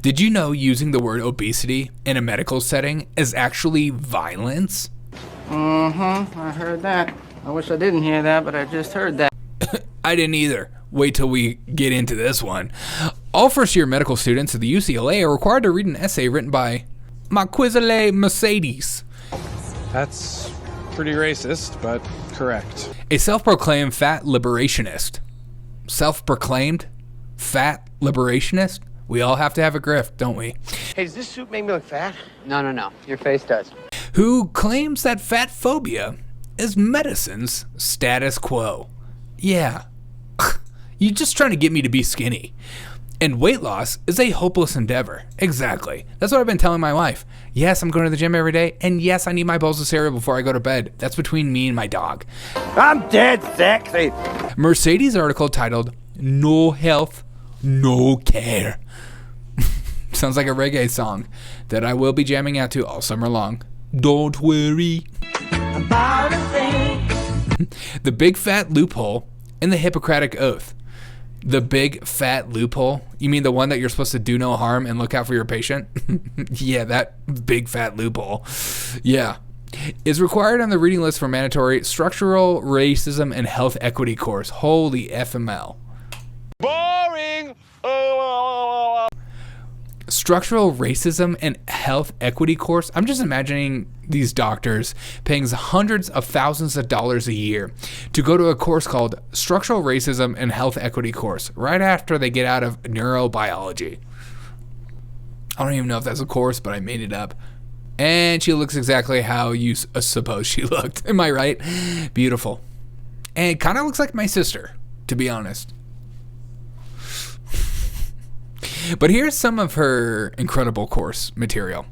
Did you know using the word obesity in a medical setting is actually violence? I heard that. I wish I didn't hear that, but I just heard that. I didn't either. Wait till we get into this one. All first-year medical students at the UCLA are required to read an essay written by Marquisele Mercedes. That's pretty racist, but correct. A self-proclaimed fat liberationist. Self-proclaimed fat liberationist? We all have to have a grift, don't we? Hey, does this suit make me look fat? No. Your face does. Who claims that fatphobia is medicine's status quo. Yeah. You're just trying to get me to be skinny. And weight loss is a hopeless endeavor. Exactly. That's what I've been telling my wife. Yes, I'm going to the gym every day. And yes, I need my bowls of cereal before I go to bed. That's between me and my dog. I'm dead sexy. Mercedes' article titled, "No Health, No Care." Sounds like a reggae song that I will be jamming out to all summer long. Don't worry about a thing. The Big Fat Loophole and the Hippocratic Oath. The Big Fat Loophole? You mean the one that you're supposed to do no harm and look out for your patient? Yeah, that Big Fat Loophole. Yeah. Is required on the reading list for mandatory structural racism and health equity course. Holy FML. Boring. Structural racism and health equity course. I'm just imagining these doctors paying hundreds of thousands of dollars a year to go to a course called Structural Racism and Health Equity course right after they get out of neurobiology. I don't even know if that's a course, but I made it up. And she looks exactly how you suppose she looked. Am I right? Beautiful. And kind of looks like my sister, to be honest. But here's some of her incredible course material.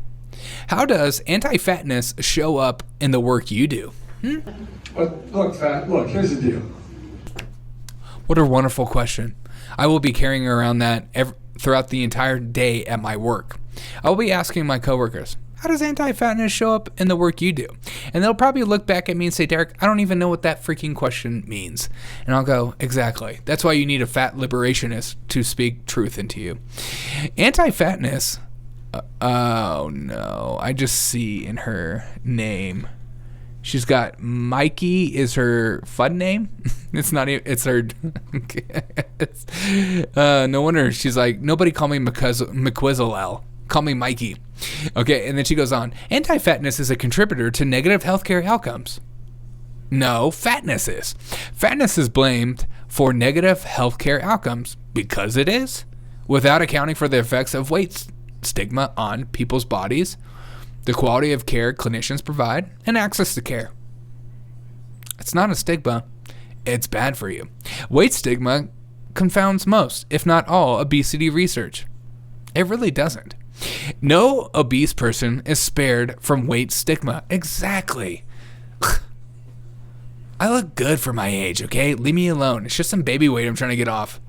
How does anti-fatness show up in the work you do? Look, fat. Look, here's the deal. What a wonderful question. I will be carrying around that throughout the entire day at my work. I will be asking my coworkers, how does anti-fatness show up in the work you do? And they'll probably look back at me and say, Derek, I don't even know what that freaking question means. And I'll go, exactly. That's why you need a fat liberationist to speak truth into you. Anti-fatness, oh no, I just see in her name. She's got Mikey is her fun name. It's not even, it's her. No wonder she's like, nobody call me Marquisele. Call me Mikey. Okay, and then she goes on. Anti-fatness is a contributor to negative healthcare outcomes. No, fatness is. Fatness is blamed for negative healthcare outcomes because it is, without accounting for the effects of weight stigma on people's bodies, the quality of care clinicians provide, and access to care. It's not a stigma. It's bad for you. Weight stigma confounds most, if not all, obesity research. It really doesn't. No obese person is spared from weight stigma. Exactly. I look good for my age, okay? Leave me alone. It's just some baby weight I'm trying to get off.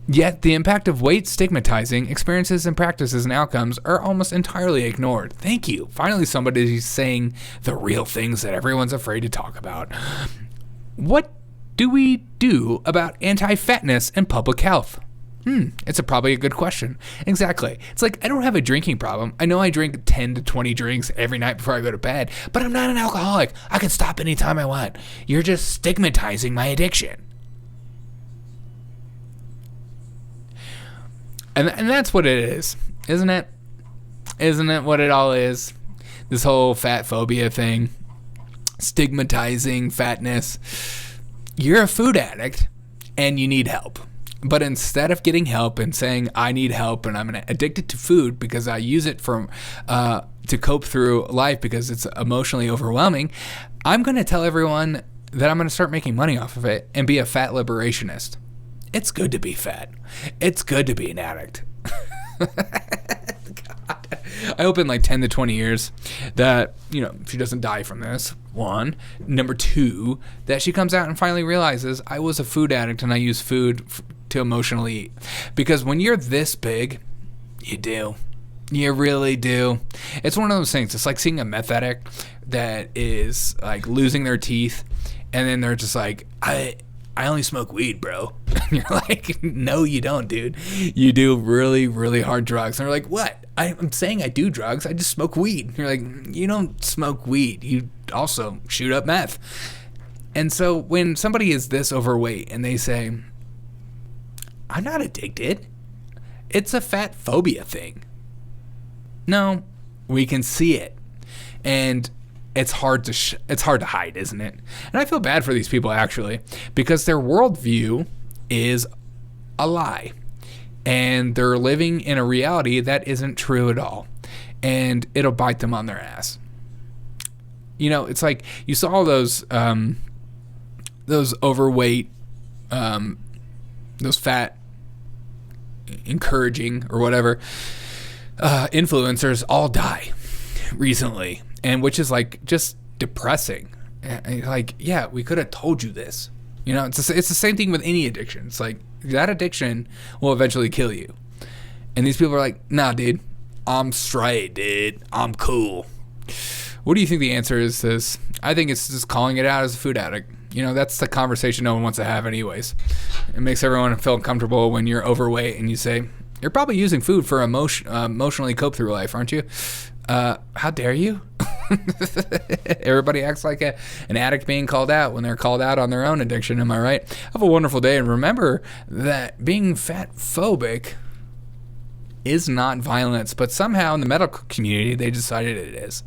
Yet, the impact of weight stigmatizing experiences and practices and outcomes are almost entirely ignored. Thank you. Finally, somebody's saying the real things that everyone's afraid to talk about. What do we do about anti-fatness and public health? It's probably a good question. Exactly. It's like, I don't have a drinking problem. I know I drink 10 to 20 drinks every night before I go to bed, but I'm not an alcoholic. I can stop anytime I want. You're just stigmatizing my addiction. And that's what it is, isn't it? Isn't it what it all is? This whole fat phobia thing. Stigmatizing fatness. You're a food addict and you need help. But instead of getting help and saying, I need help and I'm addicted to food because I use it to cope through life because it's emotionally overwhelming, I'm going to tell everyone that I'm going to start making money off of it and be a fat liberationist. It's good to be fat. It's good to be an addict. God. I hope in like 10 to 20 years that, she doesn't die from this. One. Number two, that she comes out and finally realizes I was a food addict and I use food to emotionally eat. Because when you're this big, you do. You really do. It's one of those things. It's like seeing a meth addict that is like losing their teeth and then they're just like, I only smoke weed, bro. And you're like, no, you don't, dude. You do really, really hard drugs. And they're like, what? I'm saying I do drugs. I just smoke weed. And you're like, you don't smoke weed. You also shoot up meth. And so when somebody is this overweight and they say, I'm not addicted, it's a fat phobia thing. No, we can see it. And it's hard to hide, isn't it? And I feel bad for these people, actually, because their worldview is a lie. And they're living in a reality that isn't true at all. And it'll bite them on their ass. You know, it's like you saw those overweight, those fat, encouraging or whatever influencers all die recently, and which is like just depressing. Like, yeah, we could have told you this. You know, it's the same thing with any addiction. It's like that addiction will eventually kill you. And these people are like, nah, dude, I'm straight, dude. I'm cool. What do you think the answer is to this? I think it's just calling it out as a food addict. You know, that's the conversation no one wants to have anyways. It makes everyone feel uncomfortable when you're overweight and you say, you're probably using food for emotionally cope through life, aren't you? How dare you? Everybody acts like an addict being called out when they're called out on their own addiction. Am I right? Have a wonderful day, and remember that being fat phobic is not violence, but somehow in the medical community they decided it is.